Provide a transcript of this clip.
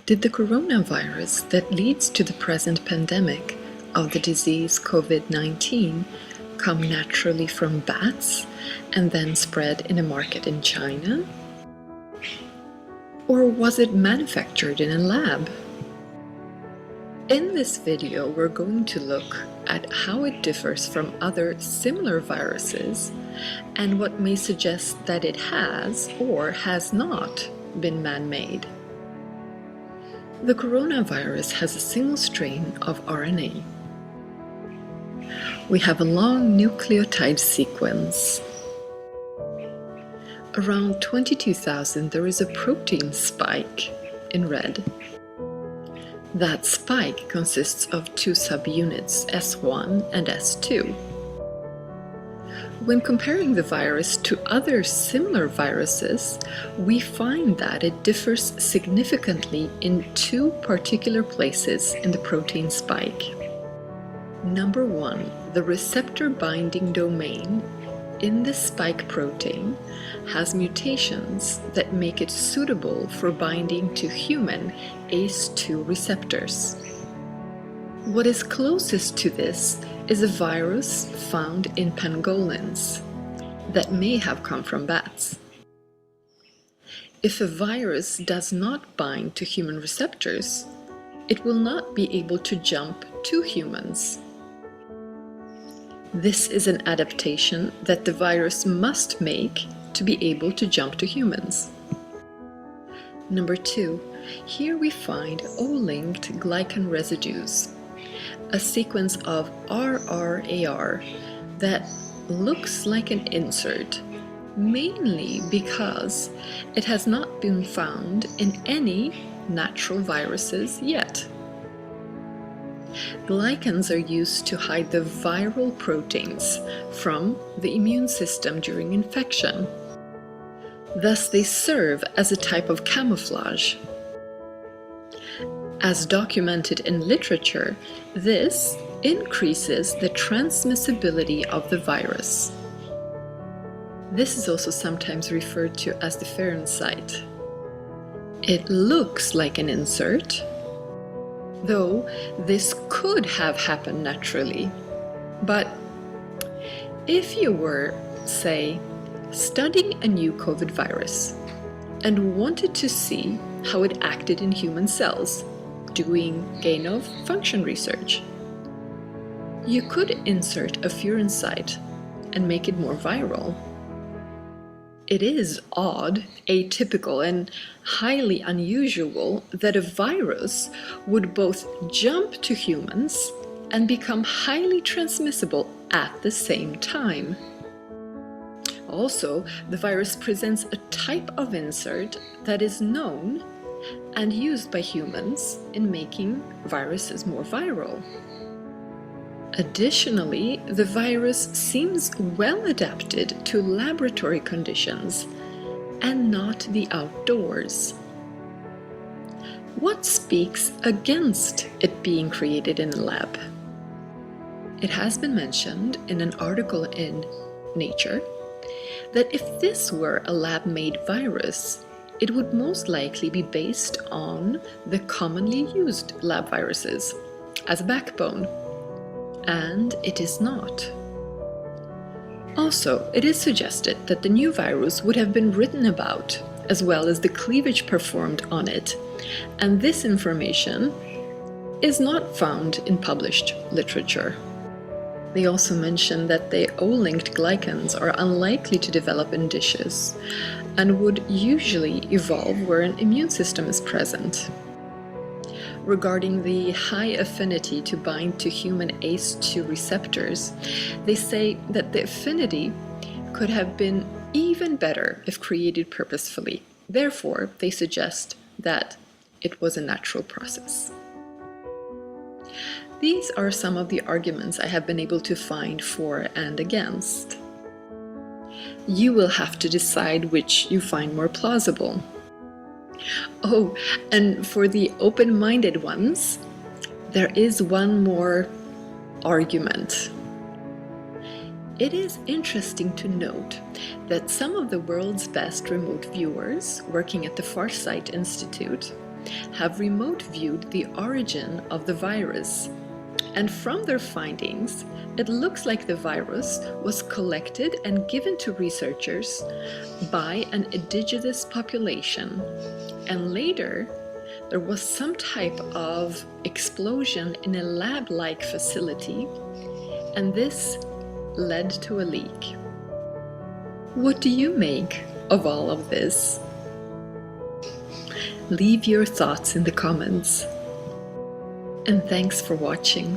Did the coronavirus that leads to the present pandemic of the disease COVID-19 come naturally from bats and then spread in a market in China? Or was it manufactured in a lab? In this video, we're going to look at how it differs from other similar viruses and what may suggest that it has or has not been man-made. The coronavirus has a single strain of RNA. We have a long nucleotide sequence. Around 22,000 there is a protein spike in red. That spike consists of two subunits, S1 and S2. When comparing the virus to other similar viruses, we find that it differs significantly in two particular places in the protein spike. Number one, the receptor binding domain in the spike protein has mutations that make it suitable for binding to human ACE2 receptors. What is closest to this is a virus found in pangolins that may have come from bats. If a virus does not bind to human receptors, it will not be able to jump to humans. This is an adaptation that the virus must make to be able to jump to humans. Number two, here we find O-linked glycan residues, a sequence of RRAR that looks like an insert, mainly because it has not been found in any natural viruses yet. Glycans are used to hide the viral proteins from the immune system during infection. Thus, they serve as a type of camouflage. As documented in literature, this increases the transmissibility of the virus. This is also sometimes referred to as the furin site. It looks like an insert, though this could have happened naturally. But if you were, say, studying a new COVID virus and wanted to see how it acted in human cells, doing gain-of-function research, you could insert a furin site and make it more viral. It is odd, atypical, and highly unusual that a virus would both jump to humans and become highly transmissible at the same time. Also, the virus presents a type of insert that is known and used by humans in making viruses more viral. Additionally, the virus seems well adapted to laboratory conditions and not the outdoors. What speaks against it being created in a lab? It has been mentioned in an article in Nature that if this were a lab-made virus, it would most likely be based on the commonly used lab viruses as a backbone. And it is not. Also, it is suggested that the new virus would have been written about, as well as the cleavage performed on it, and this information is not found in published literature. They also mention that the O-linked glycans are unlikely to develop in dishes and would usually evolve where an immune system is present. Regarding the high affinity to bind to human ACE2 receptors, they say that the affinity could have been even better if created purposefully. Therefore, they suggest that it was a natural process. These are some of the arguments I have been able to find for and against. You will have to decide which you find more plausible. Oh, and for the open-minded ones, there is one more argument. It is interesting to note that some of the world's best remote viewers working at the Farsight Institute have remote viewed the origin of the virus. And from their findings, it looks like the virus was collected and given to researchers by an indigenous population. And later, there was some type of explosion in a lab-like facility, and this led to a leak. What do you make of all of this? Leave your thoughts in the comments. And thanks for watching.